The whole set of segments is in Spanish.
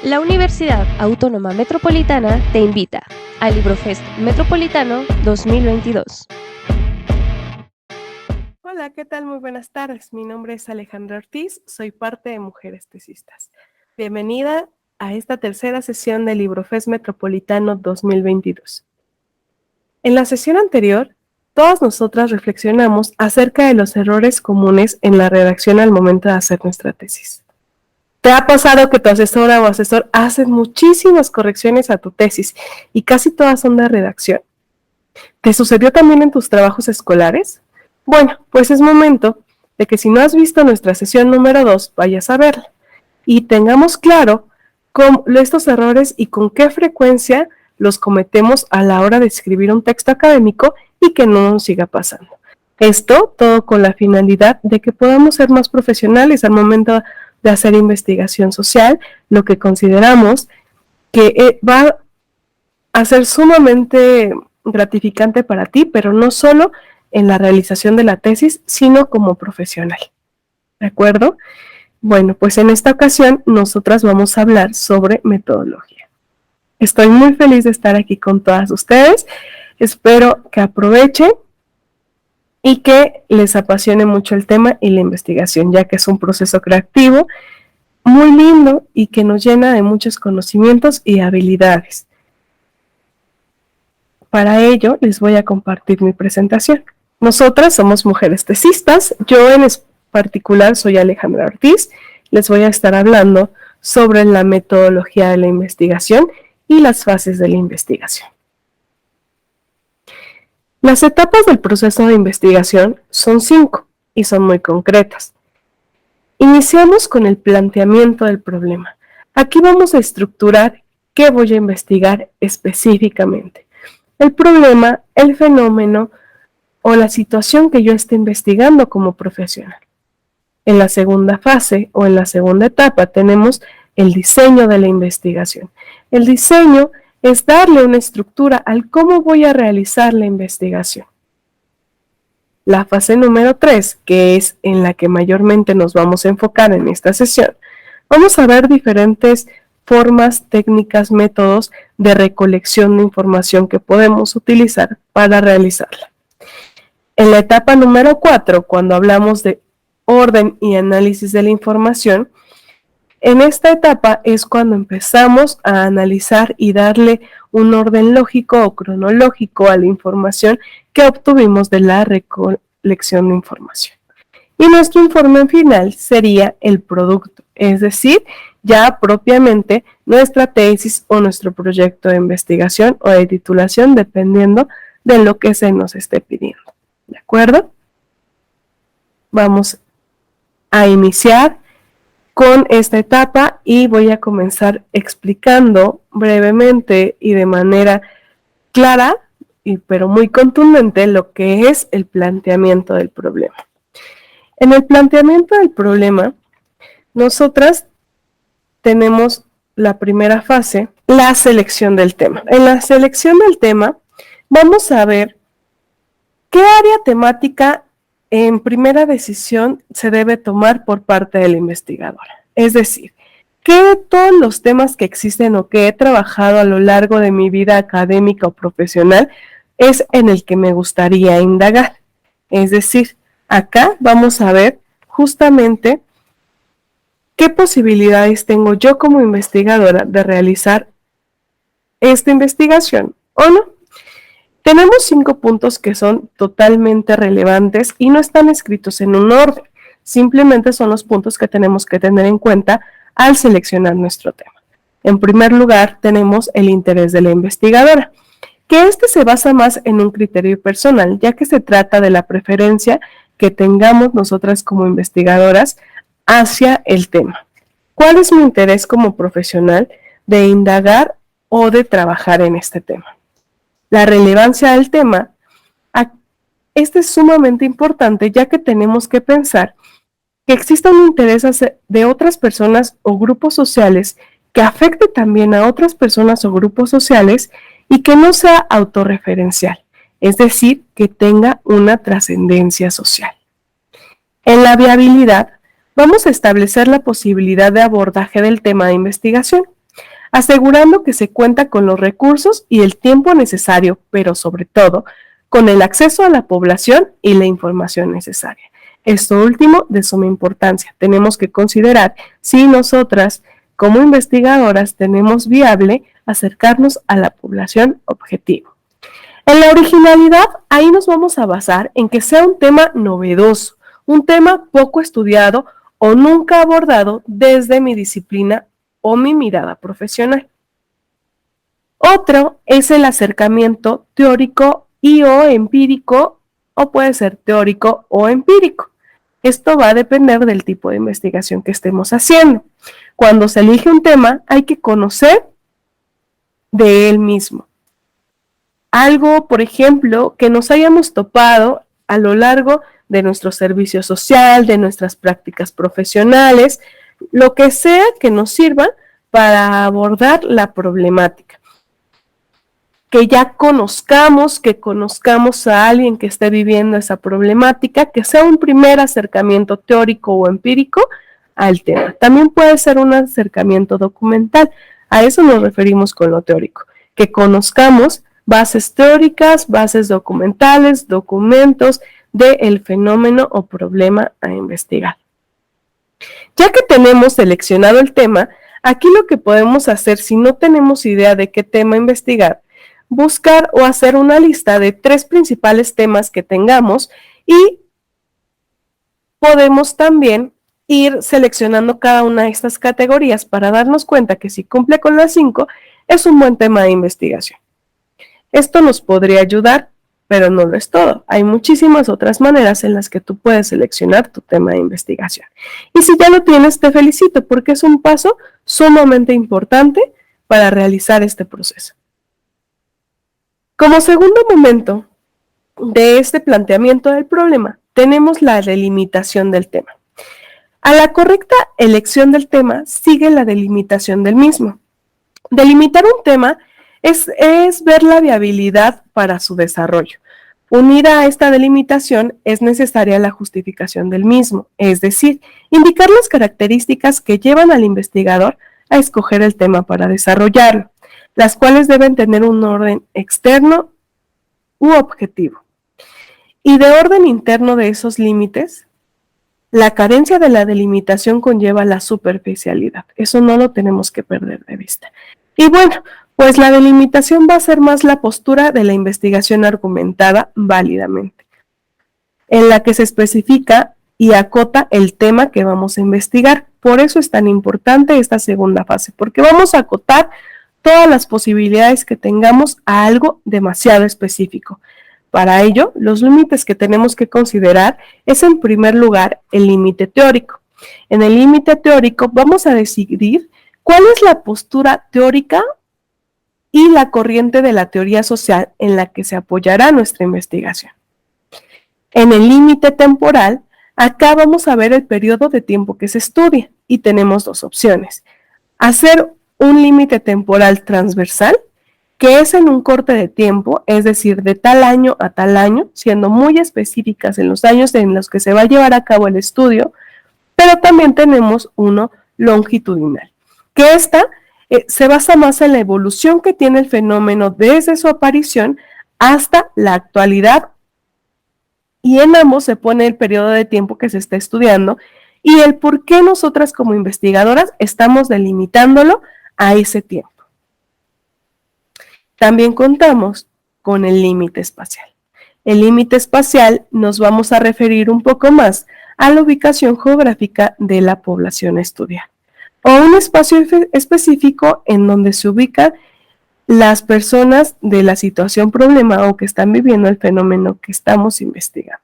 La Universidad Autónoma Metropolitana te invita al LibroFest Metropolitano 2022. Hola, ¿qué tal? Muy buenas tardes. Mi nombre es Alejandra Ortiz, soy parte de Mujeres Tesistas. Bienvenida a esta tercera sesión del LibroFest Metropolitano 2022. En la sesión anterior, todas nosotras reflexionamos acerca de los errores comunes en la redacción al momento de hacer nuestra tesis. ¿Te ha pasado que tu asesora o asesor hace muchísimas correcciones a tu tesis y casi todas son de redacción? ¿Te sucedió también en tus trabajos escolares? Bueno, pues es momento de que si no has visto nuestra sesión número 2, vayas a verla y tengamos claro estos errores y con qué frecuencia los cometemos a la hora de escribir un texto académico y que no nos siga pasando. Esto todo con la finalidad de que podamos ser más profesionales al momento de hacer investigación social, lo que consideramos que va a ser sumamente gratificante para ti, pero no solo en la realización de la tesis, sino como profesional. ¿De acuerdo? Bueno, pues en esta ocasión nosotras vamos a hablar sobre metodología. Estoy muy feliz de estar aquí con todas ustedes. Espero que aprovechen y que les apasione mucho el tema y la investigación, ya que es un proceso creativo muy lindo y que nos llena de muchos conocimientos y habilidades. Para ello, les voy a compartir mi presentación. Nosotras somos mujeres tesistas. Yo en particular soy Alejandra Ortiz. Les voy a estar hablando sobre la metodología de la investigación y las fases de la investigación. Las etapas del proceso de investigación son 5 y son muy concretas. Iniciamos con el planteamiento del problema. Aquí vamos a estructurar qué voy a investigar específicamente. El problema, el fenómeno o la situación que yo esté investigando como profesional. En la segunda fase o en la segunda etapa tenemos el diseño de la investigación. El diseño es darle una estructura al cómo voy a realizar la investigación. La fase número 3, que es en la que mayormente nos vamos a enfocar en esta sesión, vamos a ver diferentes formas, técnicas, métodos de recolección de información que podemos utilizar para realizarla. En la etapa número 4, cuando hablamos de orden y análisis de la información, en esta etapa es cuando empezamos a analizar y darle un orden lógico o cronológico a la información que obtuvimos de la recolección de información. Y nuestro informe final sería el producto, es decir, ya propiamente nuestra tesis o nuestro proyecto de investigación o de titulación, dependiendo de lo que se nos esté pidiendo. ¿De acuerdo? Vamos a iniciar con esta etapa y voy a comenzar explicando brevemente y de manera clara, pero muy contundente, lo que es el planteamiento del problema. En el planteamiento del problema, nosotras tenemos la primera fase, la selección del tema. En la selección del tema, vamos a ver qué área temática en primera decisión se debe tomar por parte de la investigadora. Es decir, ¿qué de todos los temas que existen o que he trabajado a lo largo de mi vida académica o profesional es en el que me gustaría indagar? Es decir, acá vamos a ver justamente qué posibilidades tengo yo como investigadora de realizar esta investigación o no. Tenemos 5 puntos que son totalmente relevantes y no están escritos en un orden. Simplemente son los puntos que tenemos que tener en cuenta al seleccionar nuestro tema. En primer lugar, tenemos el interés de la investigadora, que se basa más en un criterio personal, ya que se trata de la preferencia que tengamos nosotras como investigadoras hacia el tema. ¿Cuál es mi interés como profesional de indagar o de trabajar en este tema? La relevancia del tema, es sumamente importante, ya que tenemos que pensar que exista un interés de otras personas o grupos sociales que afecte también a otras personas o grupos sociales y que no sea autorreferencial, es decir, que tenga una trascendencia social. En la viabilidad, vamos a establecer la posibilidad de abordaje del tema de investigación. asegurando que se cuenta con los recursos y el tiempo necesario, pero sobre todo, con el acceso a la población y la información necesaria. Esto último de suma importancia. Tenemos que considerar si nosotras, como investigadoras, tenemos viable acercarnos a la población objetivo. En la originalidad, ahí nos vamos a basar en que sea un tema novedoso, un tema poco estudiado o nunca abordado desde mi disciplina o mi mirada profesional. Otro es el acercamiento teórico y o empírico, o puede ser teórico o empírico. Esto va a depender del tipo de investigación que estemos haciendo. Cuando se elige un tema, hay que conocer de él mismo. Algo, por ejemplo, que nos hayamos topado a lo largo de nuestro servicio social, de nuestras prácticas profesionales, lo que sea que nos sirva para abordar la problemática. Que ya conozcamos, que conozcamos a alguien que esté viviendo esa problemática, que sea un primer acercamiento teórico o empírico al tema. También puede ser un acercamiento documental, a eso nos referimos con lo teórico, que conozcamos bases teóricas, bases documentales, documentos del fenómeno o problema a investigar. Ya que tenemos seleccionado el tema, aquí lo que podemos hacer si no tenemos idea de qué tema investigar, buscar o hacer una lista de 3 principales temas que tengamos y podemos también ir seleccionando cada una de estas categorías para darnos cuenta que si cumple con las 5 es un buen tema de investigación. Esto nos podría ayudar, pero no lo es todo. Hay muchísimas otras maneras en las que tú puedes seleccionar tu tema de investigación. Y si ya lo tienes, te felicito porque es un paso sumamente importante para realizar este proceso. Como segundo momento de este planteamiento del problema, tenemos la delimitación del tema. A la correcta elección del tema sigue la delimitación del mismo. Delimitar un tema es ver la viabilidad para su desarrollo. Unida a esta delimitación es necesaria la justificación del mismo, es decir, indicar las características que llevan al investigador a escoger el tema para desarrollarlo, las cuales deben tener un orden externo u objetivo. Y de orden interno de esos límites, la carencia de la delimitación conlleva la superficialidad. Eso no lo tenemos que perder de vista. Y bueno, pues la delimitación va a ser más la postura de la investigación argumentada válidamente, en la que se especifica y acota el tema que vamos a investigar. Por eso es tan importante esta segunda fase, porque vamos a acotar todas las posibilidades que tengamos a algo demasiado específico. Para ello, los límites que tenemos que considerar es en primer lugar el límite teórico. En el límite teórico vamos a decidir cuál es la postura teórica y la corriente de la teoría social en la que se apoyará nuestra investigación. En el límite temporal, acá vamos a ver el periodo de tiempo que se estudia y tenemos 2 opciones. Hacer un límite temporal transversal, que es en un corte de tiempo, es decir, de tal año a tal año, siendo muy específicas en los años en los que se va a llevar a cabo el estudio, pero también tenemos uno longitudinal, que se basa más en la evolución que tiene el fenómeno desde su aparición hasta la actualidad, y en ambos se pone el periodo de tiempo que se está estudiando y el por qué nosotras como investigadoras estamos delimitándolo a ese tiempo. También contamos con el límite espacial. El límite espacial nos vamos a referir un poco más a la ubicación geográfica de la población a estudiar, o un espacio específico en donde se ubican las personas de la situación problema o que están viviendo el fenómeno que estamos investigando.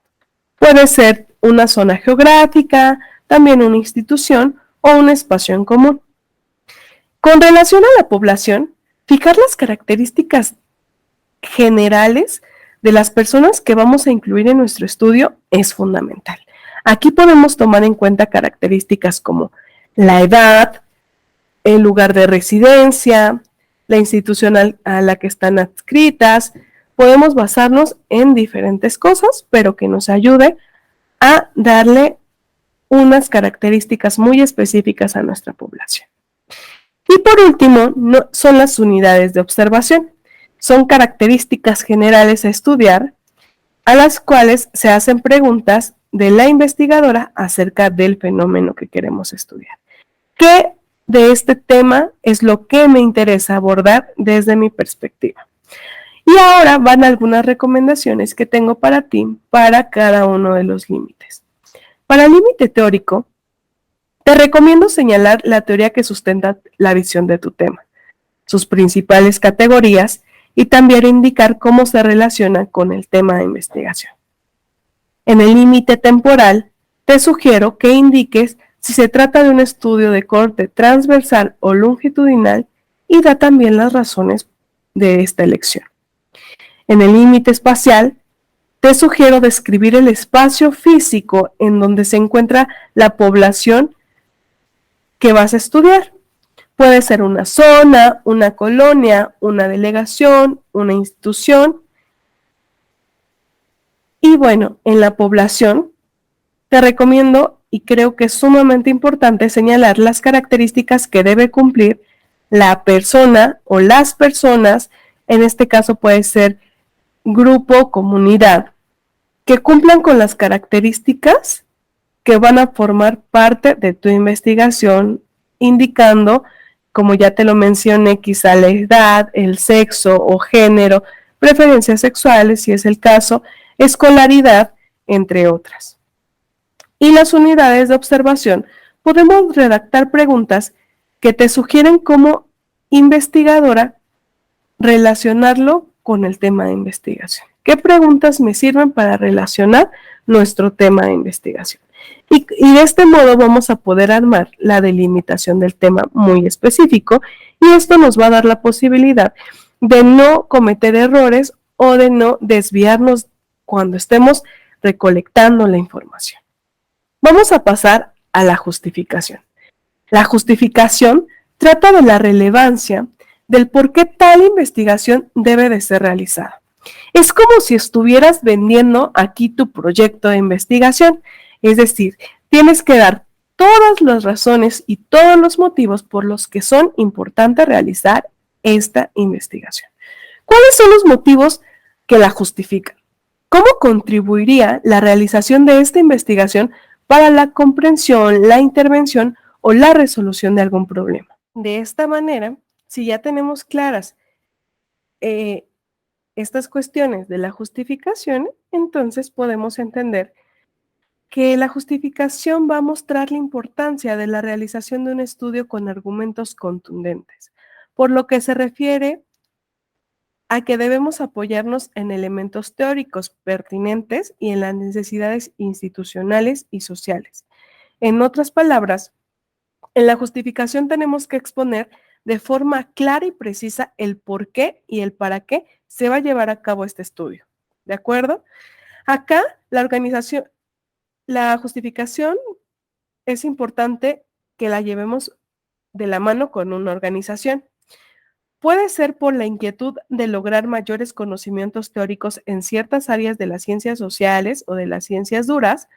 Puede ser una zona geográfica, también una institución o un espacio en común. Con relación a la población, fijar las características generales de las personas que vamos a incluir en nuestro estudio es fundamental. Aquí podemos tomar en cuenta características como la edad, el lugar de residencia, la institución a la que están adscritas. Podemos basarnos en diferentes cosas, pero que nos ayude a darle unas características muy específicas a nuestra población. Y por último, son las unidades de observación. Son características generales a estudiar, a las cuales se hacen preguntas de la investigadora acerca del fenómeno que queremos estudiar. ¿Qué de este tema es lo que me interesa abordar desde mi perspectiva? Y ahora van algunas recomendaciones que tengo para ti para cada uno de los límites. Para el límite teórico, te recomiendo señalar la teoría que sustenta la visión de tu tema, sus principales categorías y también indicar cómo se relaciona con el tema de investigación. En el límite temporal, te sugiero que indiques si se trata de un estudio de corte transversal o longitudinal y da también las razones de esta elección. En el límite espacial, te sugiero describir el espacio físico en donde se encuentra la población que vas a estudiar. Puede ser una zona, una colonia, una delegación, una institución. Y bueno, en la población, te recomiendo y creo que es sumamente importante señalar las características que debe cumplir la persona o las personas, en este caso puede ser grupo, comunidad, que cumplan con las características que van a formar parte de tu investigación, indicando, como ya te lo mencioné, quizá la edad, el sexo o género, preferencias sexuales, si es el caso, escolaridad, entre otras. Y las unidades de observación, podemos redactar preguntas que te sugieren como investigadora relacionarlo con el tema de investigación. ¿Qué preguntas me sirven para relacionar nuestro tema de investigación? Y de este modo vamos a poder armar la delimitación del tema muy específico y esto nos va a dar la posibilidad de no cometer errores o de no desviarnos cuando estemos recolectando la información. Vamos a pasar a la justificación. La justificación trata de la relevancia del por qué tal investigación debe de ser realizada. Es como si estuvieras vendiendo aquí tu proyecto de investigación, es decir, tienes que dar todas las razones y todos los motivos por los que son importantes realizar esta investigación. ¿Cuáles son los motivos que la justifican? ¿Cómo contribuiría la realización de esta investigación para la comprensión, la intervención o la resolución de algún problema? De esta manera, si ya tenemos claras estas cuestiones de la justificación, entonces podemos entender que la justificación va a mostrar la importancia de la realización de un estudio con argumentos contundentes, por lo que se refiere a que debemos apoyarnos en elementos teóricos pertinentes y en las necesidades institucionales y sociales. En otras palabras, en la justificación tenemos que exponer de forma clara y precisa el por qué y el para qué se va a llevar a cabo este estudio. ¿De acuerdo? Acá la justificación es importante que la llevemos de la mano con una organización. Puede ser por la inquietud de lograr mayores conocimientos teóricos en ciertas áreas de las ciencias sociales o de las ciencias duras,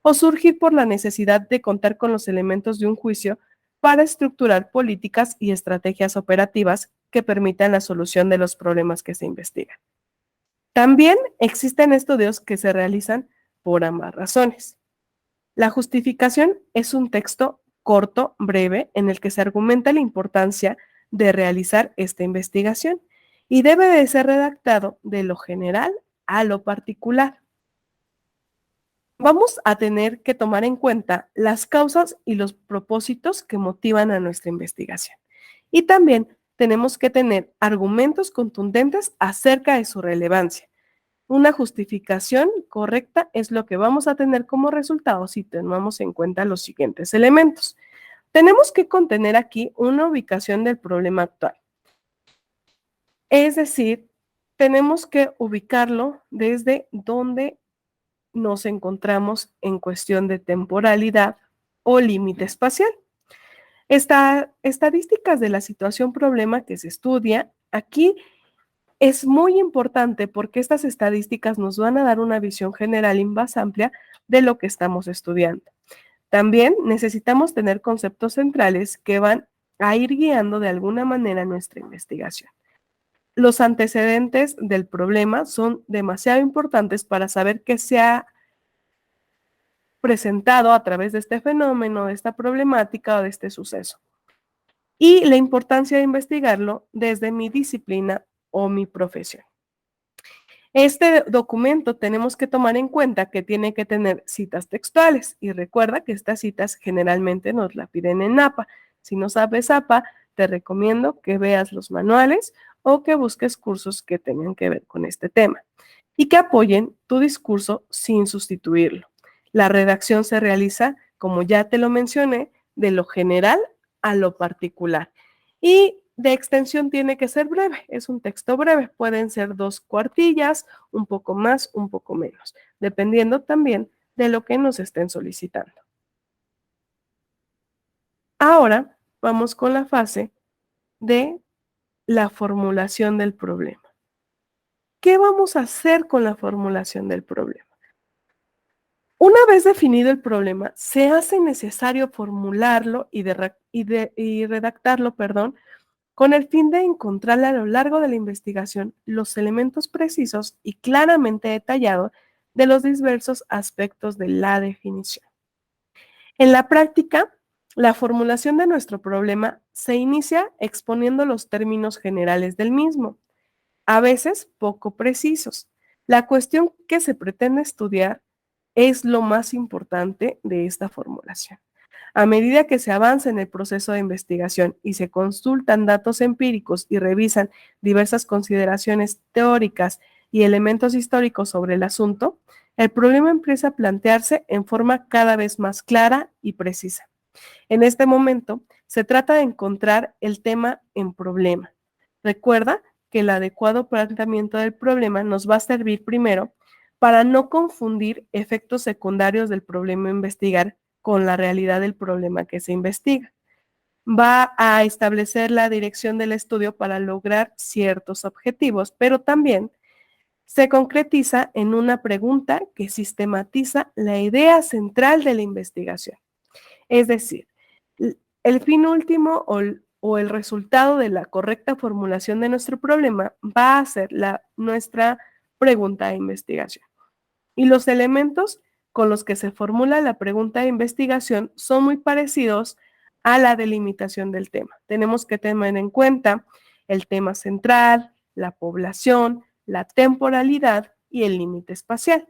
o surgir por la necesidad de contar con los elementos de un juicio para estructurar políticas y estrategias operativas que permitan la solución de los problemas que se investigan. También existen estudios que se realizan por ambas razones. La justificación es un texto corto, breve, en el que se argumenta la importancia de realizar esta investigación y debe de ser redactado de lo general a lo particular. Vamos a tener que tomar en cuenta las causas y los propósitos que motivan a nuestra investigación. Y también tenemos que tener argumentos contundentes acerca de su relevancia. Una justificación correcta es lo que vamos a tener como resultado si tomamos en cuenta los siguientes elementos. Tenemos que contener aquí una ubicación del problema actual. Es decir, tenemos que ubicarlo desde donde nos encontramos en cuestión de temporalidad o límite espacial. Estadísticas de la situación problema que se estudia aquí es muy importante porque estas estadísticas nos van a dar una visión general y más amplia de lo que estamos estudiando. También necesitamos tener conceptos centrales que van a ir guiando de alguna manera nuestra investigación. Los antecedentes del problema son demasiado importantes para saber qué se ha presentado a través de este fenómeno, de esta problemática o de este suceso. Y la importancia de investigarlo desde mi disciplina o mi profesión. Este documento tenemos que tomar en cuenta que tiene que tener citas textuales y recuerda que estas citas generalmente nos la piden en APA. Si no sabes APA, te recomiendo que veas los manuales o que busques cursos que tengan que ver con este tema y que apoyen tu discurso sin sustituirlo. La redacción se realiza, como ya te lo mencioné, de lo general a lo particular. Y de extensión tiene que ser breve, es un texto breve, pueden ser 2 cuartillas, un poco más, un poco menos, dependiendo también de lo que nos estén solicitando. Ahora vamos con la fase de la formulación del problema. ¿Qué vamos a hacer con la formulación del problema? Una vez definido el problema, se hace necesario formularlo y redactarlo, con el fin de encontrar a lo largo de la investigación los elementos precisos y claramente detallados de los diversos aspectos de la definición. En la práctica, la formulación de nuestro problema se inicia exponiendo los términos generales del mismo, a veces poco precisos. La cuestión que se pretende estudiar es lo más importante de esta formulación. A medida que se avanza en el proceso de investigación y se consultan datos empíricos y revisan diversas consideraciones teóricas y elementos históricos sobre el asunto, el problema empieza a plantearse en forma cada vez más clara y precisa. En este momento, se trata de encontrar el tema en problema. Recuerda que el adecuado planteamiento del problema nos va a servir primero para no confundir efectos secundarios del problema a investigar con la realidad del problema que se investiga. Va a establecer la dirección del estudio para lograr ciertos objetivos, pero también se concretiza en una pregunta que sistematiza la idea central de la investigación. Es decir, el fin último o el resultado de la correcta formulación de nuestro problema va a ser nuestra pregunta de investigación. Y los elementos con los que se formula la pregunta de investigación son muy parecidos a la delimitación del tema. Tenemos que tener en cuenta el tema central, la población, la temporalidad y el límite espacial.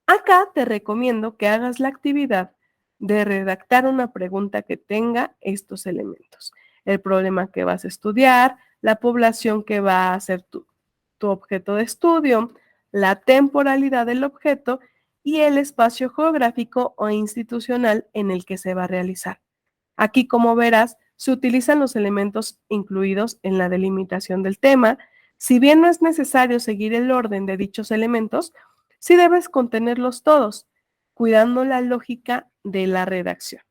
Acá te recomiendo que hagas la actividad de redactar una pregunta que tenga estos elementos. El problema que vas a estudiar, la población que va a ser tu objeto de estudio, la temporalidad del objeto y el espacio geográfico o institucional en el que se va a realizar. Aquí, como verás, se utilizan los elementos incluidos en la delimitación del tema. Si bien no es necesario seguir el orden de dichos elementos, sí debes contenerlos todos, cuidando la lógica de la redacción.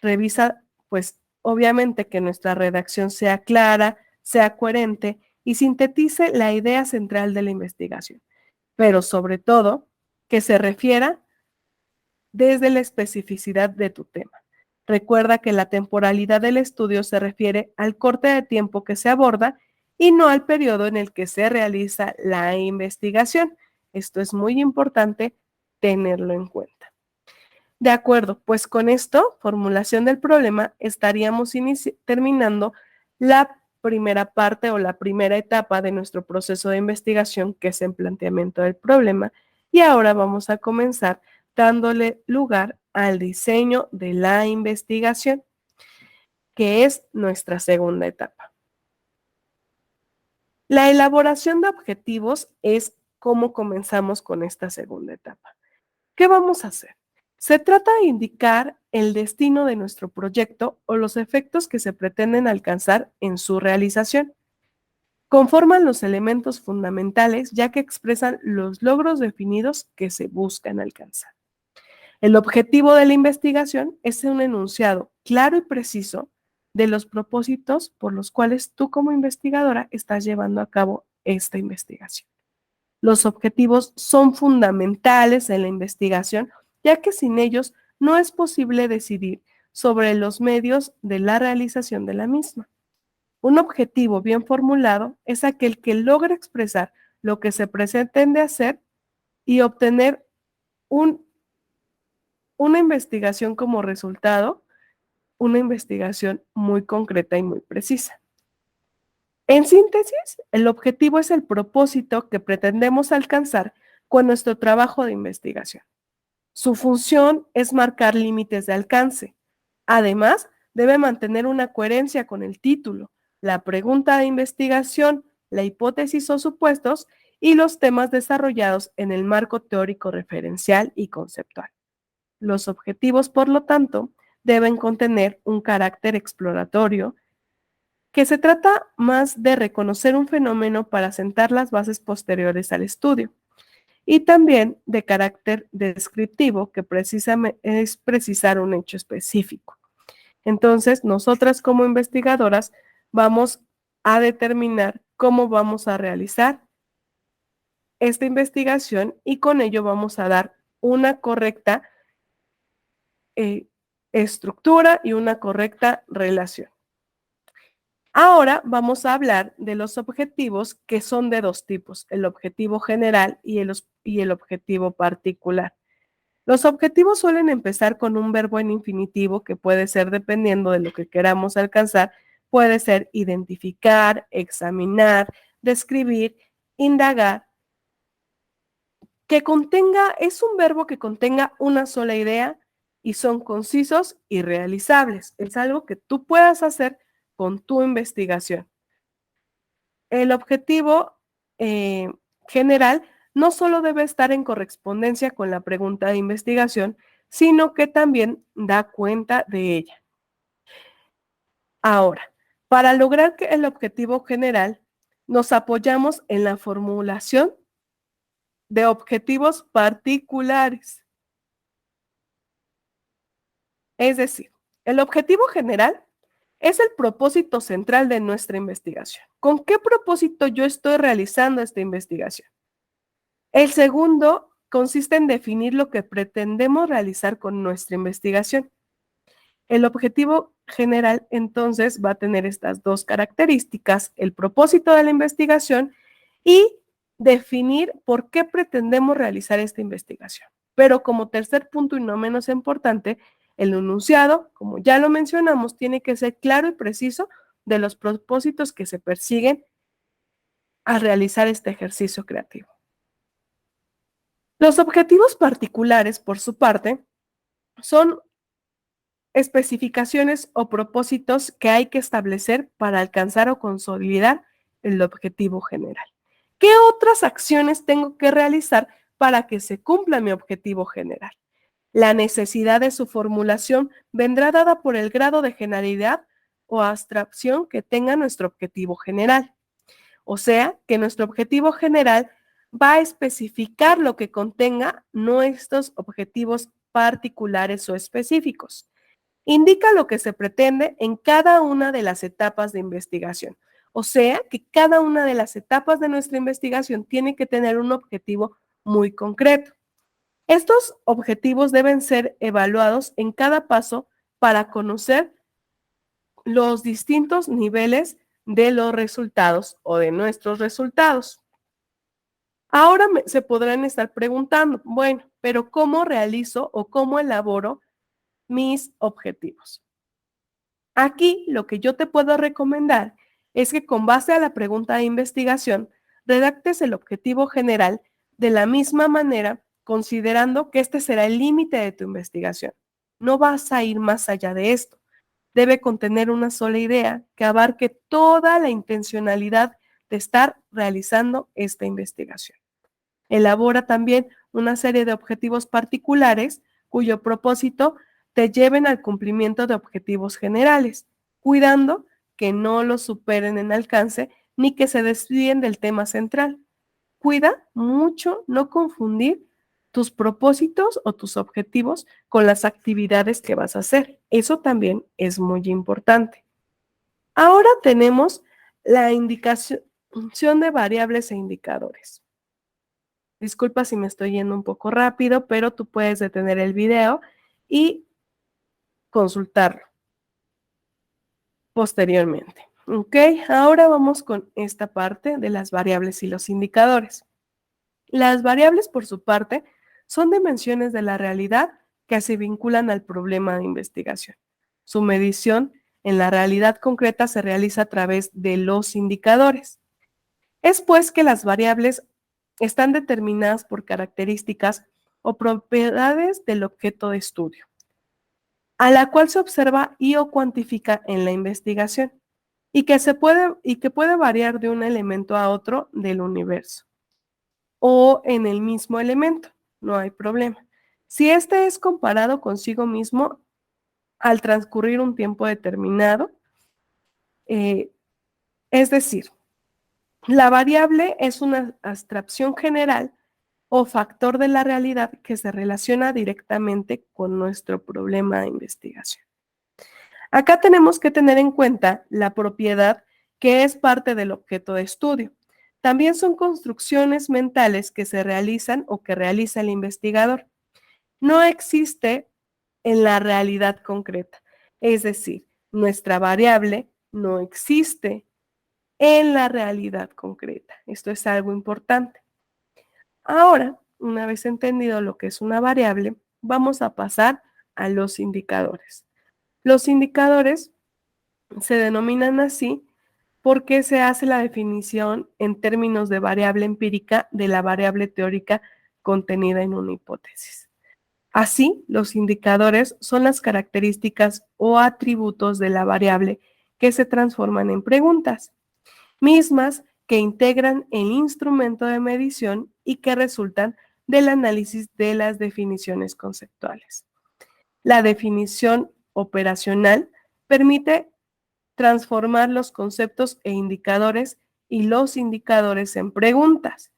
Revisa, pues, obviamente que nuestra redacción sea clara, sea coherente y sintetice la idea central de la investigación, pero sobre todo que se refiera desde la especificidad de tu tema. Recuerda que la temporalidad del estudio se refiere al corte de tiempo que se aborda y no al periodo en el que se realiza la investigación. Esto es muy importante tenerlo en cuenta. De acuerdo, pues con esto, formulación del problema, estaríamos terminando la primera parte o la primera etapa de nuestro proceso de investigación, que es el planteamiento del problema, y ahora vamos a comenzar dándole lugar al diseño de la investigación, que es nuestra segunda etapa. La elaboración de objetivos es cómo comenzamos con esta segunda etapa. ¿Qué vamos a hacer? Se trata de indicar el destino de nuestro proyecto o los efectos que se pretenden alcanzar en su realización. Conforman los elementos fundamentales ya que expresan los logros definidos que se buscan alcanzar. El objetivo de la investigación es un enunciado claro y preciso de los propósitos por los cuales tú como investigadora estás llevando a cabo esta investigación. Los objetivos son fundamentales en la investigación, ya que sin ellos no es posible decidir sobre los medios de la realización de la misma. Un objetivo bien formulado es aquel que logra expresar lo que se pretende hacer y obtener una investigación como resultado, una investigación muy concreta y muy precisa. En síntesis, el objetivo es el propósito que pretendemos alcanzar con nuestro trabajo de investigación. Su función es marcar límites de alcance. Además, debe mantener una coherencia con el título, la pregunta de investigación, la hipótesis o supuestos y los temas desarrollados en el marco teórico referencial y conceptual. Los objetivos, por lo tanto, deben contener un carácter exploratorio, que se trata más de reconocer un fenómeno para sentar las bases posteriores al estudio, y también de carácter descriptivo, que es precisar un hecho específico. Entonces, nosotras como investigadoras vamos a determinar cómo vamos a realizar esta investigación y con ello vamos a dar una correcta estructura y una correcta relación. Ahora vamos a hablar de los objetivos, que son de dos tipos, el objetivo general y el objetivo particular. Los objetivos suelen empezar con un verbo en infinitivo que puede ser, dependiendo de lo que queramos alcanzar, puede ser identificar, examinar, describir, indagar, es un verbo que contenga una sola idea y son concisos y realizables. Es algo que tú puedas hacer con tu investigación. El objetivo general no solo debe estar en correspondencia con la pregunta de investigación, sino que también da cuenta de ella. Ahora, para lograr el objetivo general, nos apoyamos en la formulación de objetivos particulares. Es decir, el objetivo general es el propósito central de nuestra investigación. ¿Con qué propósito yo estoy realizando esta investigación? El segundo consiste en definir lo que pretendemos realizar con nuestra investigación. El objetivo general, entonces, va a tener estas dos características: el propósito de la investigación y definir por qué pretendemos realizar esta investigación. Pero como tercer punto y no menos importante, el enunciado, como ya lo mencionamos, tiene que ser claro y preciso de los propósitos que se persiguen al realizar este ejercicio creativo. Los objetivos particulares, por su parte, son especificaciones o propósitos que hay que establecer para alcanzar o consolidar el objetivo general. ¿Qué otras acciones tengo que realizar para que se cumpla mi objetivo general? La necesidad de su formulación vendrá dada por el grado de generalidad o abstracción que tenga nuestro objetivo general. O sea, que nuestro objetivo general va a especificar lo que contenga nuestros objetivos particulares o específicos. Indica lo que se pretende en cada una de las etapas de investigación. O sea, que cada una de las etapas de nuestra investigación tiene que tener un objetivo muy concreto. Estos objetivos deben ser evaluados en cada paso para conocer los distintos niveles de los resultados o de nuestros resultados. Ahora se podrán estar preguntando, bueno, pero ¿cómo realizo o cómo elaboro mis objetivos? Aquí lo que yo te puedo recomendar es que, con base a la pregunta de investigación, redactes el objetivo general de la misma manera, considerando que este será el límite de tu investigación. No vas a ir más allá de esto. Debe contener una sola idea que abarque toda la intencionalidad de estar realizando esta investigación. Elabora también una serie de objetivos particulares cuyo propósito te lleven al cumplimiento de objetivos generales, cuidando que no los superen en alcance ni que se desvíen del tema central. Cuida mucho no confundir tus propósitos o tus objetivos con las actividades que vas a hacer. Eso también es muy importante. Ahora tenemos la indicación de variables e indicadores. Disculpa si me estoy yendo un poco rápido, pero tú puedes detener el video y consultarlo posteriormente. Ok, ahora vamos con esta parte de las variables y los indicadores. Las variables, por su parte, son dimensiones de la realidad que se vinculan al problema de investigación. Su medición en la realidad concreta se realiza a través de los indicadores. Es pues que las variables están determinadas por características o propiedades del objeto de estudio, a la cual se observa y o cuantifica en la investigación, y que puede variar de un elemento a otro del universo, o en el mismo elemento, no hay problema. Si este es comparado consigo mismo al transcurrir un tiempo determinado, es decir, la variable es una abstracción general o factor de la realidad que se relaciona directamente con nuestro problema de investigación. Acá tenemos que tener en cuenta la propiedad que es parte del objeto de estudio. También son construcciones mentales que se realizan o que realiza el investigador. No existe en la realidad concreta. Es decir, nuestra variable no existe en la realidad concreta. Esto es algo importante. Ahora, una vez entendido lo que es una variable, vamos a pasar a los indicadores. Los indicadores se denominan así porque se hace la definición en términos de variable empírica de la variable teórica contenida en una hipótesis. Así, los indicadores son las características o atributos de la variable que se transforman en preguntas, mismas que integran el instrumento de medición y que resultan del análisis de las definiciones conceptuales. La definición operacional permite transformar los conceptos e indicadores y los indicadores en preguntas.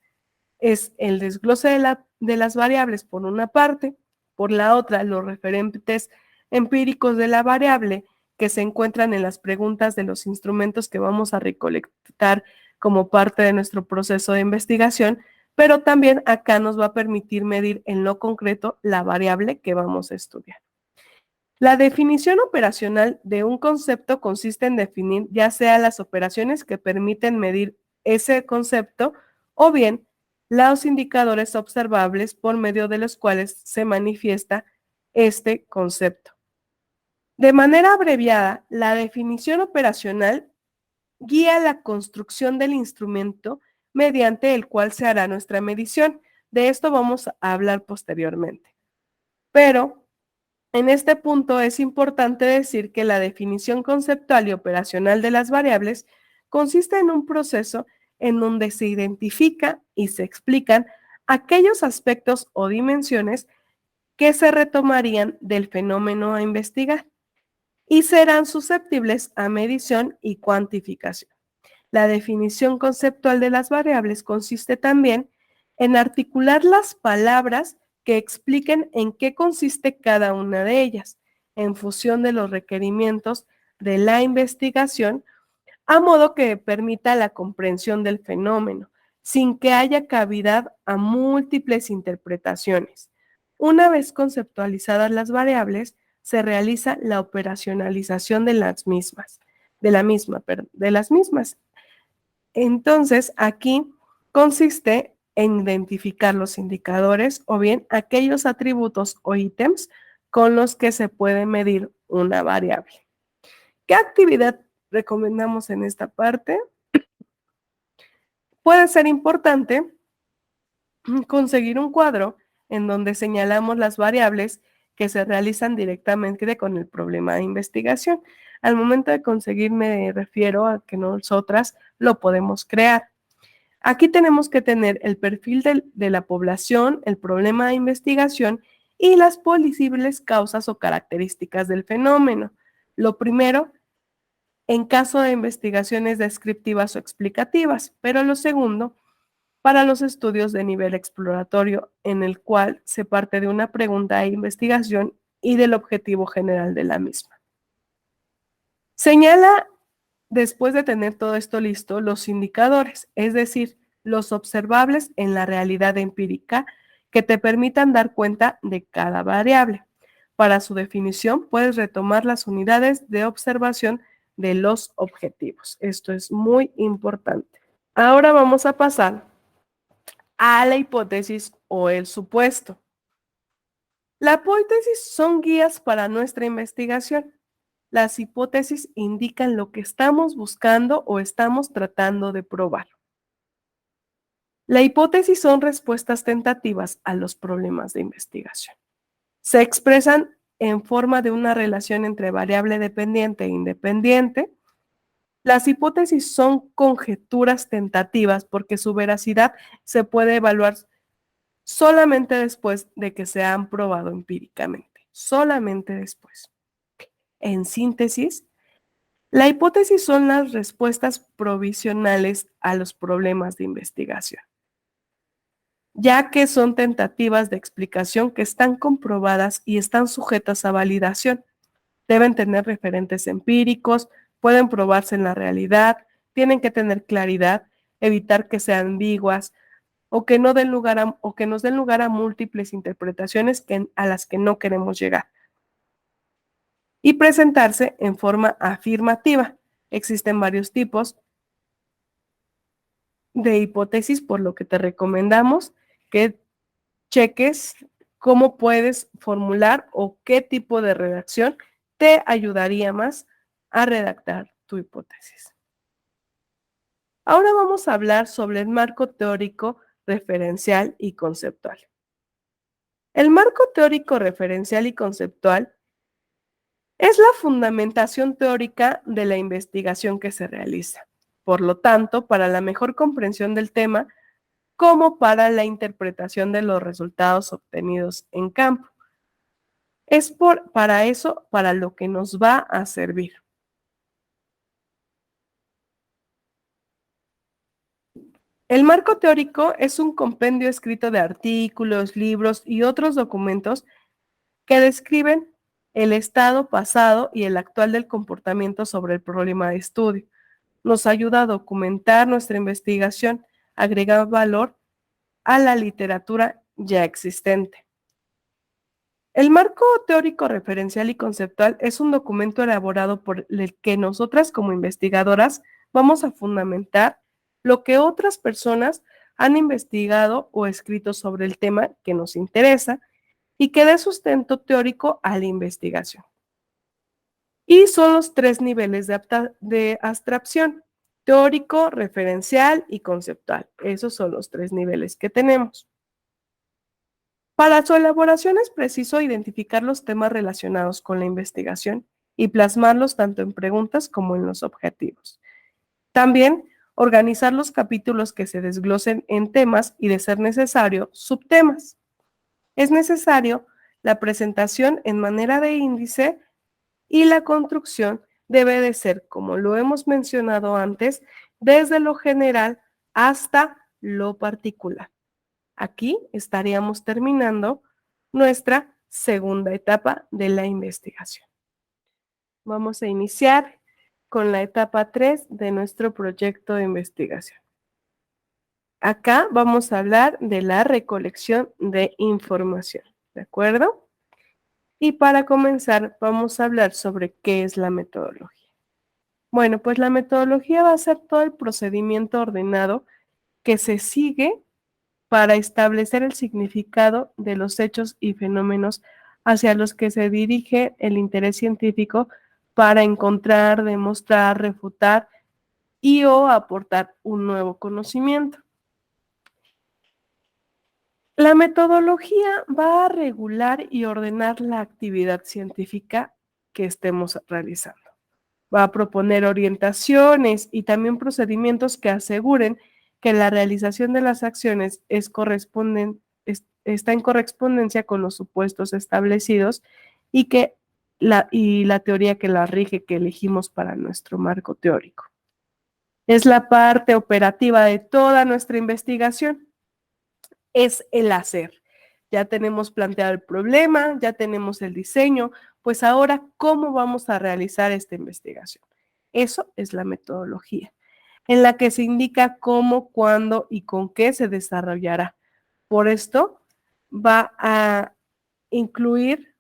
Es el desglose de las variables por una parte, por la otra los referentes empíricos de la variable que se encuentran en las preguntas de los instrumentos que vamos a recolectar como parte de nuestro proceso de investigación, pero también acá nos va a permitir medir en lo concreto la variable que vamos a estudiar. La definición operacional de un concepto consiste en definir ya sea las operaciones que permiten medir ese concepto o bien los indicadores observables por medio de los cuales se manifiesta este concepto. De manera abreviada, la definición operacional guía la construcción del instrumento mediante el cual se hará nuestra medición. De esto vamos a hablar posteriormente. Pero en este punto es importante decir que la definición conceptual y operacional de las variables consiste en un proceso en donde se identifica y se explican aquellos aspectos o dimensiones que se retomarían del fenómeno a investigar y serán susceptibles a medición y cuantificación. La definición conceptual de las variables consiste también en articular las palabras que expliquen en qué consiste cada una de ellas, en función de los requerimientos de la investigación, a modo que permita la comprensión del fenómeno, sin que haya cavidad a múltiples interpretaciones. Una vez conceptualizadas las variables, se realiza la operacionalización de las mismas. Entonces, aquí consiste en identificar los indicadores o bien aquellos atributos o ítems con los que se puede medir una variable. ¿Qué actividad recomendamos en esta parte? Puede ser importante conseguir un cuadro en donde señalamos las variables que se realizan directamente con el problema de investigación. Al momento de conseguir me refiero a que nosotras lo podemos crear. Aquí tenemos que tener el perfil de la población, el problema de investigación y las posibles causas o características del fenómeno. Lo primero, en caso de investigaciones descriptivas o explicativas, pero lo segundo, para los estudios de nivel exploratorio, en el cual se parte de una pregunta de investigación y del objetivo general de la misma. Señala, después de tener todo esto listo, los indicadores, es decir, los observables en la realidad empírica que te permitan dar cuenta de cada variable. Para su definición, puedes retomar las unidades de observación de los objetivos. Esto es muy importante. Ahora vamos a pasar a la hipótesis o el supuesto. La hipótesis son guías para nuestra investigación. Las hipótesis indican lo que estamos buscando o estamos tratando de probar. La hipótesis son respuestas tentativas a los problemas de investigación. Se expresan en forma de una relación entre variable dependiente e independiente. Las hipótesis son conjeturas tentativas porque su veracidad se puede evaluar solamente después de que se han probado empíricamente, solamente después. En síntesis, la hipótesis son las respuestas provisionales a los problemas de investigación, ya que son tentativas de explicación que están comprobadas y están sujetas a validación. Deben tener referentes empíricos, pueden probarse en la realidad, tienen que tener claridad, evitar que sean ambiguas o que nos den lugar a múltiples interpretaciones a las que no queremos llegar. Y presentarse en forma afirmativa. Existen varios tipos de hipótesis, por lo que te recomendamos que cheques cómo puedes formular o qué tipo de redacción te ayudaría más a redactar tu hipótesis. Ahora vamos a hablar sobre el marco teórico, referencial y conceptual. El marco teórico, referencial y conceptual es la fundamentación teórica de la investigación que se realiza. Por lo tanto, para la mejor comprensión del tema, como para la interpretación de los resultados obtenidos en campo. Es para eso, para lo que nos va a servir. El marco teórico es un compendio escrito de artículos, libros y otros documentos que describen el estado pasado y el actual del comportamiento sobre el problema de estudio. Nos ayuda a documentar nuestra investigación, agregar valor a la literatura ya existente. El marco teórico, referencial y conceptual es un documento elaborado por el que nosotras como investigadoras vamos a fundamentar lo que otras personas han investigado o escrito sobre el tema que nos interesa y que dé sustento teórico a la investigación. Y son los 3 niveles de abstracción: teórico, referencial y conceptual. Esos son los 3 niveles que tenemos. Para su elaboración es preciso identificar los temas relacionados con la investigación y plasmarlos tanto en preguntas como en los objetivos. También organizar los capítulos que se desglosen en temas y, de ser necesario, subtemas. Es necesario la presentación en manera de índice y la construcción debe de ser, como lo hemos mencionado antes, desde lo general hasta lo particular. Aquí estaríamos terminando nuestra segunda etapa de la investigación. Vamos a iniciar con la etapa 3 de nuestro proyecto de investigación. Acá vamos a hablar de la recolección de información, ¿de acuerdo? Y para comenzar vamos a hablar sobre qué es la metodología. Bueno, pues la metodología va a ser todo el procedimiento ordenado que se sigue para establecer el significado de los hechos y fenómenos hacia los que se dirige el interés científico para encontrar, demostrar, refutar y o aportar un nuevo conocimiento. La metodología va a regular y ordenar la actividad científica que estemos realizando. Va a proponer orientaciones y también procedimientos que aseguren que la realización de las acciones está en correspondencia con los supuestos establecidos y la teoría que la rige, que elegimos para nuestro marco teórico. Es la parte operativa de toda nuestra investigación. Es el hacer. Ya tenemos planteado el problema, ya tenemos el diseño, pues ahora, ¿cómo vamos a realizar esta investigación? Eso es la metodología, en la que se indica cómo, cuándo y con qué se desarrollará. Por esto, va a incluir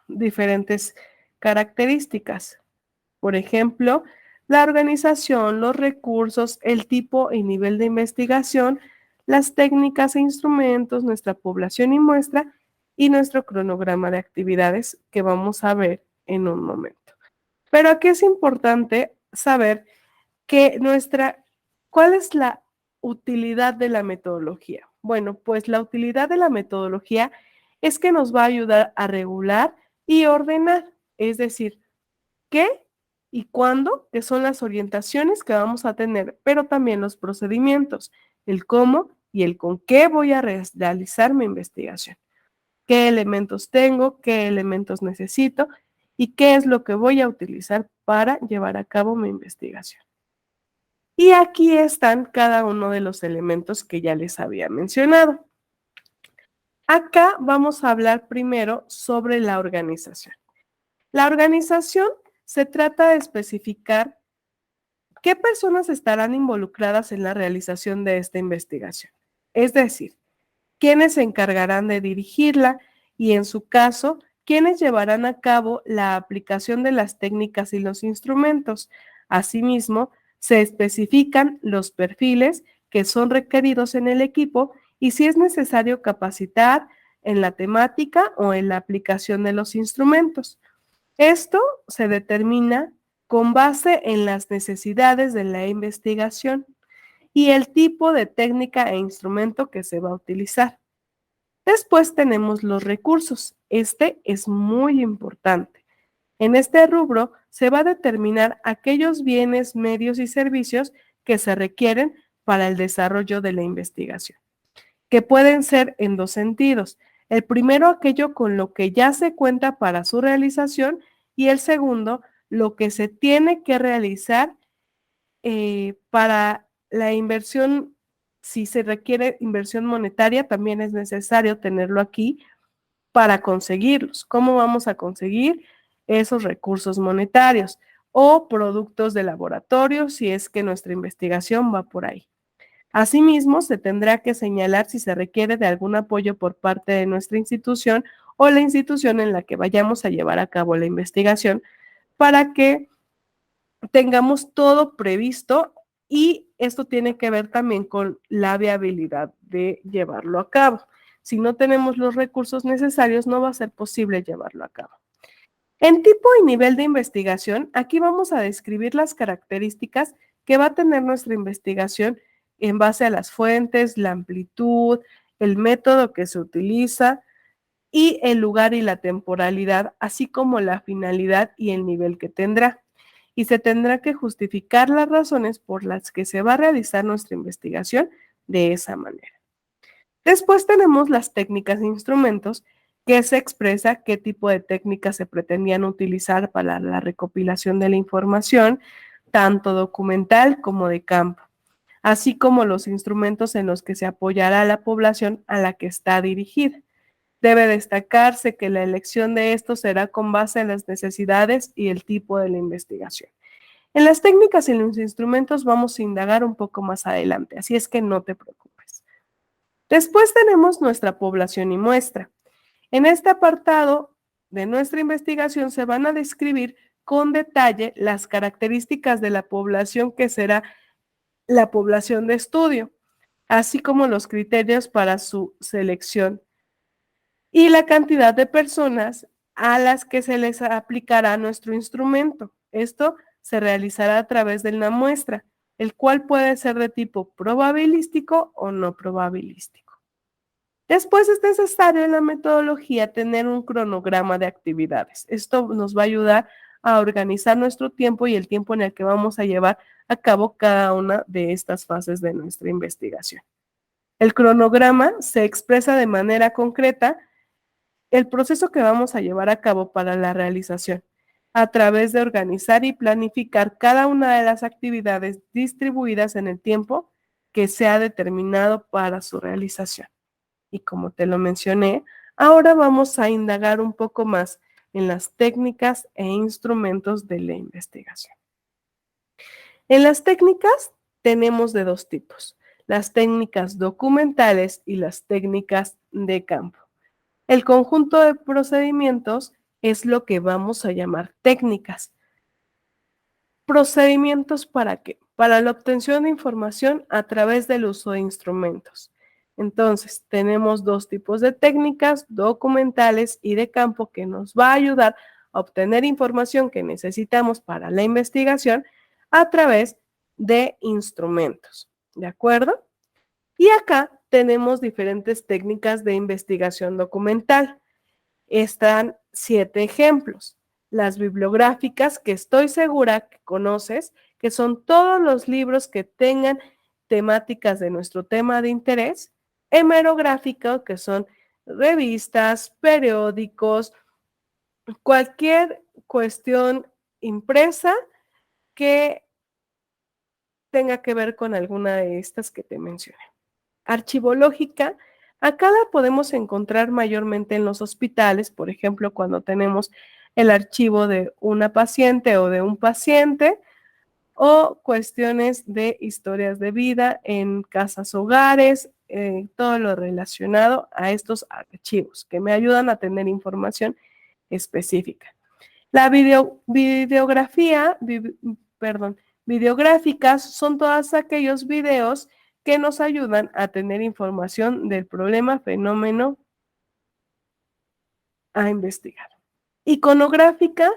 diferentes características. Por ejemplo, la organización, los recursos, el tipo y nivel de investigación, las técnicas e instrumentos, nuestra población y muestra y nuestro cronograma de actividades que vamos a ver en un momento. Pero aquí es importante saber que ¿cuál es la utilidad de la metodología? Bueno, pues la utilidad de la metodología es que nos va a ayudar a regular y ordenar, es decir, qué y cuándo, que son las orientaciones que vamos a tener, pero también los procedimientos, el cómo y el con qué voy a realizar mi investigación, qué elementos tengo, qué elementos necesito y qué es lo que voy a utilizar para llevar a cabo mi investigación. Y aquí están cada uno de los elementos que ya les había mencionado. Acá vamos a hablar primero sobre la organización. La organización se trata de especificar qué personas estarán involucradas en la realización de esta investigación. Es decir, quiénes se encargarán de dirigirla y, en su caso, quiénes llevarán a cabo la aplicación de las técnicas y los instrumentos. Asimismo, se especifican los perfiles que son requeridos en el equipo y si es necesario capacitar en la temática o en la aplicación de los instrumentos. Esto se determina con base en las necesidades de la investigación y el tipo de técnica e instrumento que se va a utilizar. Después tenemos los recursos. Este es muy importante. En este rubro se va a determinar aquellos bienes, medios y servicios que se requieren para el desarrollo de la investigación, que pueden ser en dos sentidos. El primero, aquello con lo que ya se cuenta para su realización, y el segundo, lo que se tiene que realizar para la inversión. Si se requiere inversión monetaria, también es necesario tenerlo aquí para conseguirlos. ¿Cómo vamos a conseguir esos recursos monetarios o productos de laboratorio si es que nuestra investigación va por ahí? Asimismo, se tendrá que señalar si se requiere de algún apoyo por parte de nuestra institución o la institución en la que vayamos a llevar a cabo la investigación para que tengamos todo previsto, y esto tiene que ver también con la viabilidad de llevarlo a cabo. Si no tenemos los recursos necesarios, no va a ser posible llevarlo a cabo. En tipo y nivel de investigación, aquí vamos a describir las características que va a tener nuestra investigación en base a las fuentes, la amplitud, el método que se utiliza y el lugar y la temporalidad, así como la finalidad y el nivel que tendrá. Y se tendrá que justificar las razones por las que se va a realizar nuestra investigación de esa manera. Después tenemos las técnicas e instrumentos, que se expresa qué tipo de técnicas se pretendían utilizar para la recopilación de la información, tanto documental como de campo, así como los instrumentos en los que se apoyará a la población a la que está dirigida. Debe destacarse que la elección de estos será con base en las necesidades y el tipo de la investigación. En las técnicas y los instrumentos vamos a indagar un poco más adelante, así es que no te preocupes. Después tenemos nuestra población y muestra. En este apartado de nuestra investigación se van a describir con detalle las características de la población que será la población de estudio, así como los criterios para su selección y la cantidad de personas a las que se les aplicará nuestro instrumento. Esto se realizará a través de una muestra, el cual puede ser de tipo probabilístico o no probabilístico. Después es necesario en la metodología tener un cronograma de actividades. Esto nos va a ayudar a organizar nuestro tiempo y el tiempo en el que vamos a llevar a cabo cada una de estas fases de nuestra investigación. El cronograma se expresa de manera concreta el proceso que vamos a llevar a cabo para la realización, a través de organizar y planificar cada una de las actividades distribuidas en el tiempo que se ha determinado para su realización. Y como te lo mencioné, ahora vamos a indagar un poco más en las técnicas e instrumentos de la investigación. En las técnicas tenemos de dos tipos: las técnicas documentales y las técnicas de campo. El conjunto de procedimientos es lo que vamos a llamar técnicas. ¿Procedimientos para qué? Para la obtención de información a través del uso de instrumentos. Entonces, tenemos dos tipos de técnicas, documentales y de campo, que nos va a ayudar a obtener información que necesitamos para la investigación a través de instrumentos. ¿De acuerdo? Y acá tenemos diferentes técnicas de investigación documental. Están 7 ejemplos. Las bibliográficas, que estoy segura que conoces, que son todos los libros que tengan temáticas de nuestro tema de interés. Hemerográfico, que son revistas, periódicos, cualquier cuestión impresa que tenga que ver con alguna de estas que te mencioné. Archivológica, acá la podemos encontrar mayormente en los hospitales, por ejemplo, cuando tenemos el archivo de una paciente o de un paciente, o cuestiones de historias de vida en casas hogares, todo lo relacionado a estos archivos que me ayudan a tener información específica. La videográficas son todos aquellos videos que nos ayudan a tener información del problema, fenómeno a investigar. Iconográfica,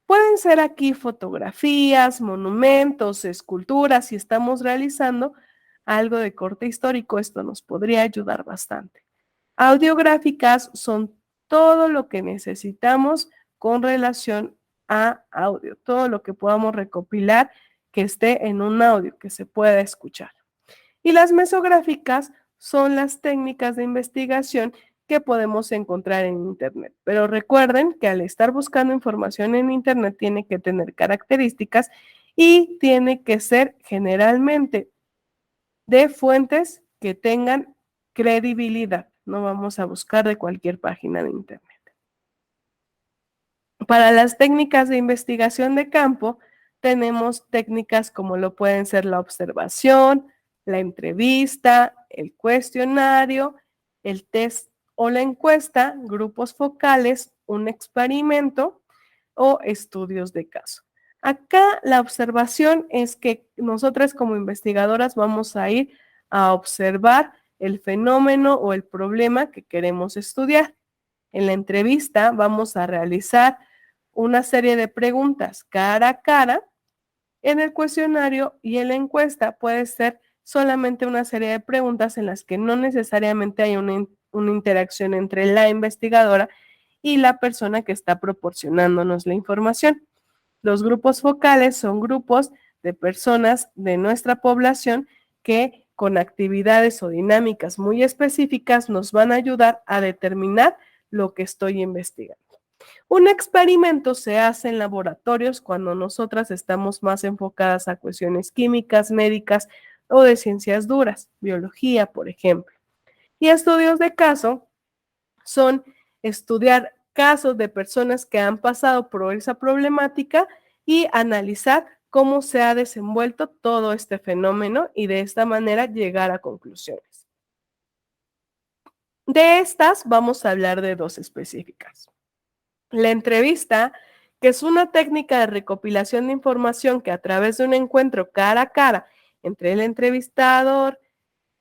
pueden ser aquí fotografías, monumentos, esculturas. Si estamos realizando algo de corte histórico, esto nos podría ayudar bastante. Audiográficas son todo lo que necesitamos con relación a audio, todo lo que podamos recopilar que esté en un audio, que se pueda escuchar. Y las mesográficas son las técnicas de investigación que podemos encontrar en Internet. Pero recuerden que al estar buscando información en Internet tiene que tener características y tiene que ser generalmente de fuentes que tengan credibilidad. No vamos a buscar de cualquier página de Internet. Para las técnicas de investigación de campo, tenemos técnicas como lo pueden ser la observación, la entrevista, el cuestionario, el test o la encuesta, grupos focales, un experimento o estudios de caso. Acá la observación es que nosotras como investigadoras vamos a ir a observar el fenómeno o el problema que queremos estudiar. En la entrevista vamos a realizar una serie de preguntas cara a cara. En el cuestionario y en la encuesta puede ser solamente una serie de preguntas en las que no necesariamente hay una interacción entre la investigadora y la persona que está proporcionándonos la información. Los grupos focales son grupos de personas de nuestra población que con actividades o dinámicas muy específicas nos van a ayudar a determinar lo que estoy investigando. Un experimento se hace en laboratorios cuando nosotras estamos más enfocadas a cuestiones químicas, médicas o de ciencias duras, biología, por ejemplo. Y estudios de caso son estudiar casos de personas que han pasado por esa problemática y analizar cómo se ha desenvuelto todo este fenómeno y de esta manera llegar a conclusiones. De estas vamos a hablar de dos específicas. La entrevista, que es una técnica de recopilación de información que a través de un encuentro cara a cara entre el entrevistador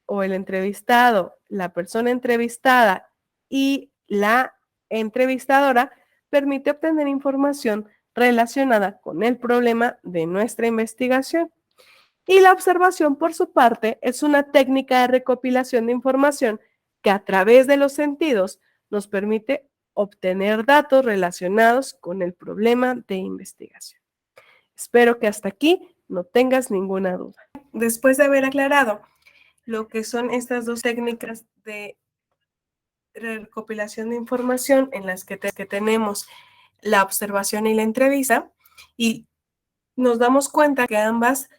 o el entrevistado, la persona entrevistada y la entrevistadora, permite obtener información relacionada con el problema de nuestra investigación. Y la observación, por su parte, es una técnica de recopilación de información que a través de los sentidos nos permite obtener datos relacionados con el problema de investigación. Espero que hasta aquí no tengas ninguna duda. Después de haber aclarado lo que son estas dos técnicas de recopilación de información en las que tenemos la observación y la entrevista, y nos damos cuenta que ambas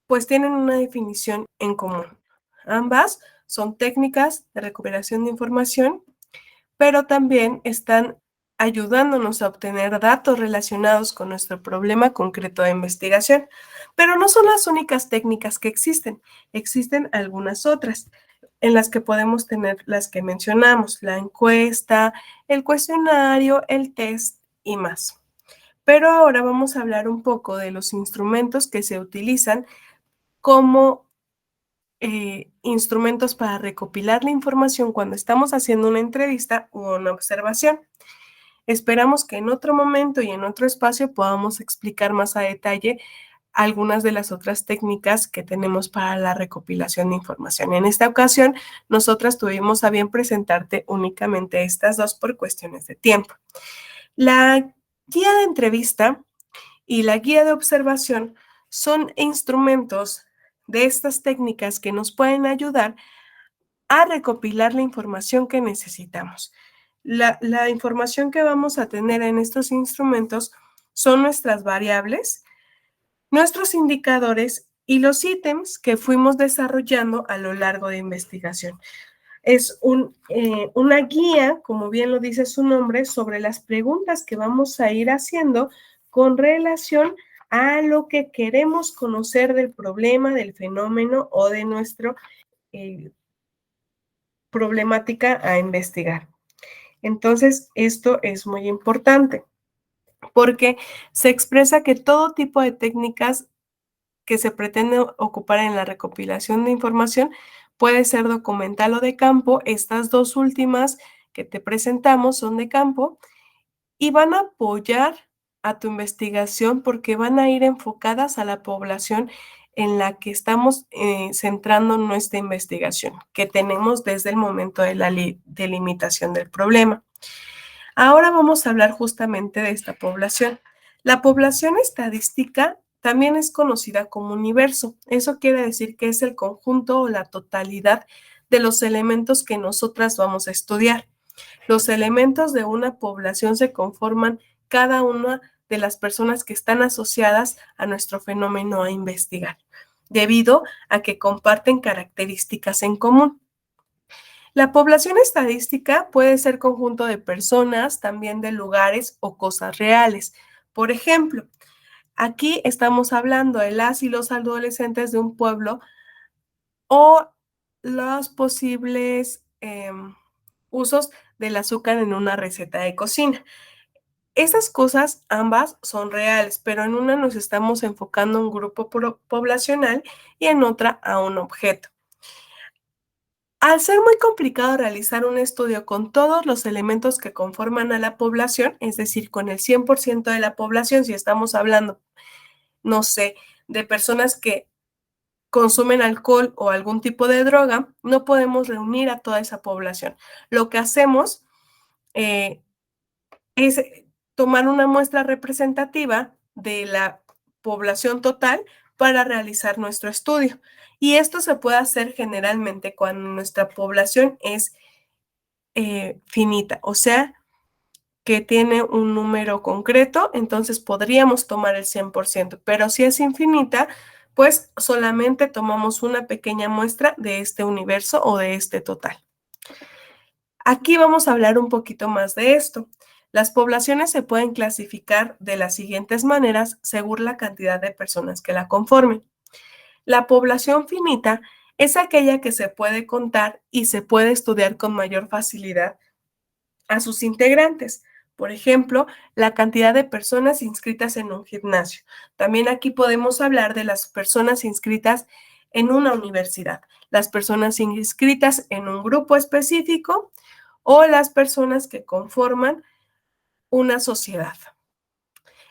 pues tienen una definición en común. Ambas son técnicas de recuperación de información, pero también están ayudándonos a obtener datos relacionados con nuestro problema concreto de investigación. Pero no son las únicas técnicas que existen algunas otras. en las que podemos tener las que mencionamos, la encuesta, el cuestionario, el test y más. Pero ahora vamos a hablar un poco de los instrumentos que se utilizan como instrumentos para recopilar la información cuando estamos haciendo una entrevista o una observación. Esperamos que en otro momento y en otro espacio podamos explicar más a detalle algunas de las otras técnicas que tenemos para la recopilación de información. En esta ocasión, nosotras tuvimos a bien presentarte únicamente estas dos por cuestiones de tiempo. La guía de entrevista y la guía de observación son instrumentos de estas técnicas que nos pueden ayudar a recopilar la información que necesitamos. La información que vamos a tener en estos instrumentos son nuestras variables, nuestros indicadores y los ítems que fuimos desarrollando a lo largo de investigación. Es una guía, como bien lo dice su nombre, sobre las preguntas que vamos a ir haciendo con relación a lo que queremos conocer del problema, del fenómeno o de nuestra problemática a investigar. Entonces, esto es muy importante porque se expresa que todo tipo de técnicas que se pretende ocupar en la recopilación de información puede ser documental o de campo. Estas dos últimas que te presentamos son de campo y van a apoyar a tu investigación porque van a ir enfocadas a la población en la que estamos centrando nuestra investigación, que tenemos desde el momento de la delimitación del problema. Ahora vamos a hablar justamente de esta población. La población estadística también es conocida como universo. Eso quiere decir que es el conjunto o la totalidad de los elementos que nosotras vamos a estudiar. Los elementos de una población se conforman cada una de las personas que están asociadas a nuestro fenómeno a investigar, debido a que comparten características en común. La población estadística puede ser conjunto de personas, también de lugares o cosas reales. Por ejemplo, aquí estamos hablando de las y los adolescentes de un pueblo o los posibles usos del azúcar en una receta de cocina. Esas cosas ambas son reales, pero en una nos estamos enfocando a un grupo poblacional y en otra a un objeto. Al ser muy complicado realizar un estudio con todos los elementos que conforman a la población, es decir, con el 100% de la población, si estamos hablando, no sé, de personas que consumen alcohol o algún tipo de droga, no podemos reunir a toda esa población. Lo que hacemos es tomar una muestra representativa de la población total para realizar nuestro estudio. Y esto se puede hacer generalmente cuando nuestra población es finita, o sea, que tiene un número concreto, entonces podríamos tomar el 100%, pero si es infinita, pues solamente tomamos una pequeña muestra de este universo o de este total. Aquí vamos a hablar un poquito más de esto. Las poblaciones se pueden clasificar de las siguientes maneras según la cantidad de personas que la conformen. La población finita es aquella que se puede contar y se puede estudiar con mayor facilidad a sus integrantes. Por ejemplo, la cantidad de personas inscritas en un gimnasio. También aquí podemos hablar de las personas inscritas en una universidad, las personas inscritas en un grupo específico o las personas que conforman una sociedad.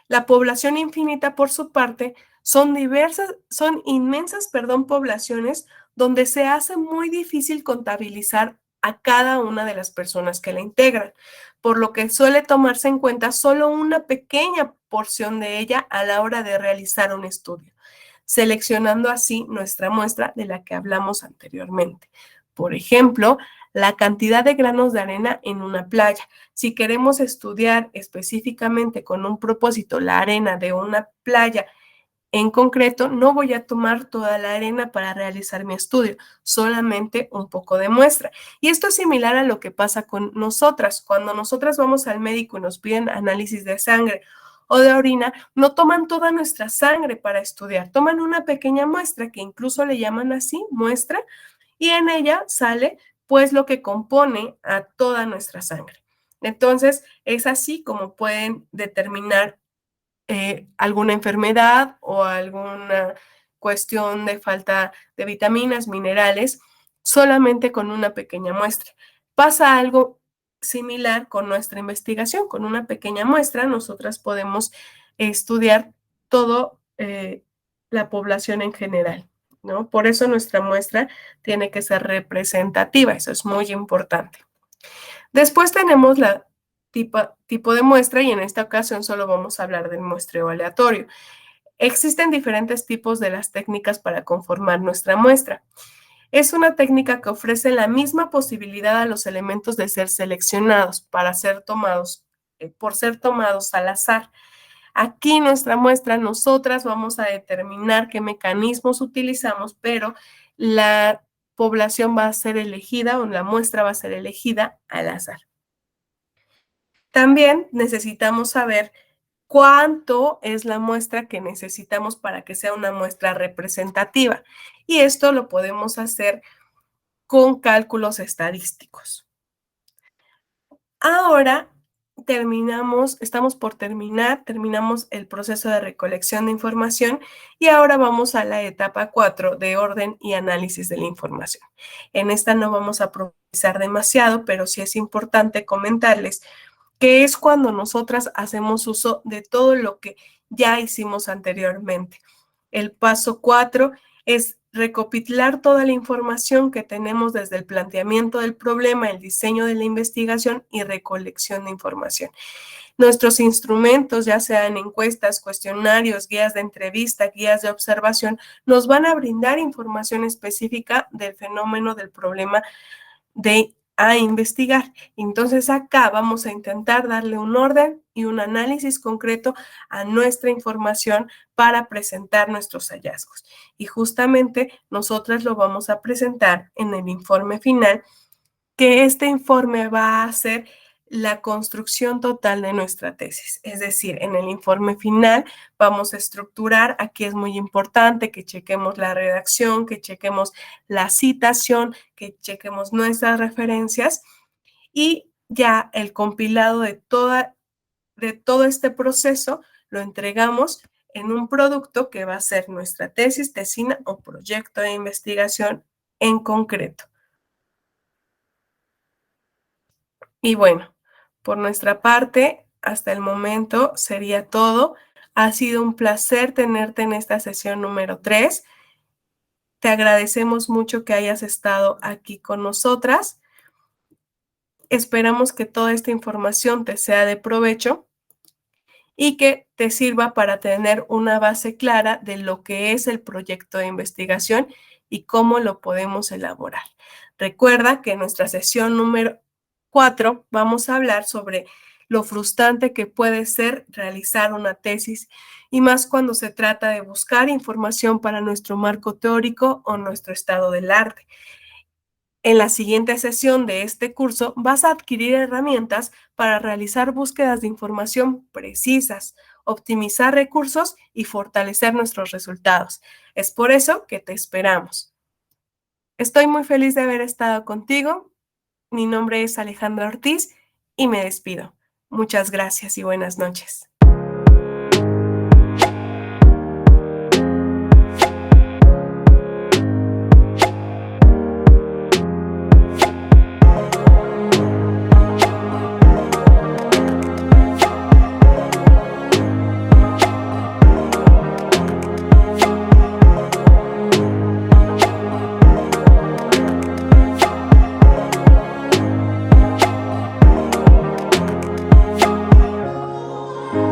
La población infinita, por su parte, son inmensas, poblaciones donde se hace muy difícil contabilizar a cada una de las personas que la integran, por lo que suele tomarse en cuenta solo una pequeña porción de ella a la hora de realizar un estudio, seleccionando así nuestra muestra de la que hablamos anteriormente. Por ejemplo, la cantidad de granos de arena en una playa. Si queremos estudiar específicamente con un propósito la arena de una playa en concreto, no voy a tomar toda la arena para realizar mi estudio, solamente un poco de muestra. Y esto es similar a lo que pasa con nosotras. Cuando nosotras vamos al médico y nos piden análisis de sangre o de orina, no toman toda nuestra sangre para estudiar, toman una pequeña muestra que incluso le llaman así, muestra, y en ella sale pues lo que compone a toda nuestra sangre. Entonces, es así como pueden determinar alguna enfermedad o alguna cuestión de falta de vitaminas, minerales, solamente con una pequeña muestra. Pasa algo similar con nuestra investigación. Con una pequeña muestra, nosotras podemos estudiar todo la población en general, ¿no? Por eso nuestra muestra tiene que ser representativa, eso es muy importante. Después tenemos la tipo de muestra y en esta ocasión solo vamos a hablar del muestreo aleatorio. Existen diferentes tipos de las técnicas para conformar nuestra muestra. Es una técnica que ofrece la misma posibilidad a los elementos de ser seleccionados para ser tomados, por ser tomados al azar. Aquí nuestra muestra, nosotras vamos a determinar qué mecanismos utilizamos, pero la población va a ser elegida o la muestra va a ser elegida al azar. También necesitamos saber cuánto es la muestra que necesitamos para que sea una muestra representativa. Y esto lo podemos hacer con cálculos estadísticos. Ahora estamos por terminamos el proceso de recolección de información y ahora vamos a la etapa 4 de orden y análisis de la información. En esta no vamos a profundizar demasiado, pero sí es importante comentarles que es cuando nosotras hacemos uso de todo lo que ya hicimos anteriormente. El paso 4 es recopilar toda la información que tenemos desde el planteamiento del problema, el diseño de la investigación y recolección de información. Nuestros instrumentos, ya sean encuestas, cuestionarios, guías de entrevista, guías de observación, nos van a brindar información específica del fenómeno del problema a investigar. Entonces acá vamos a intentar darle un orden y un análisis concreto a nuestra información para presentar nuestros hallazgos. Y justamente nosotras lo vamos a presentar en el informe final, que este informe va a ser la construcción total de nuestra tesis. Es decir, en el informe final vamos a estructurar, aquí es muy importante que chequemos la redacción, que chequemos la citación, que chequemos nuestras referencias y ya el compilado de todo este proceso lo entregamos en un producto que va a ser nuestra tesis, tesina o proyecto de investigación en concreto. Y bueno, por nuestra parte, hasta el momento sería todo. Ha sido un placer tenerte en esta sesión número 3. Te agradecemos mucho que hayas estado aquí con nosotras. Esperamos que toda esta información te sea de provecho y que te sirva para tener una base clara de lo que es el proyecto de investigación y cómo lo podemos elaborar. Recuerda que en nuestra sesión número 4 vamos a hablar sobre lo frustrante que puede ser realizar una tesis y más cuando se trata de buscar información para nuestro marco teórico o nuestro estado del arte. En la siguiente sesión de este curso vas a adquirir herramientas para realizar búsquedas de información precisas, optimizar recursos y fortalecer nuestros resultados. Es por eso que te esperamos. Estoy muy feliz de haber estado contigo. Mi nombre es Alejandra Ortiz y me despido. Muchas gracias y buenas noches.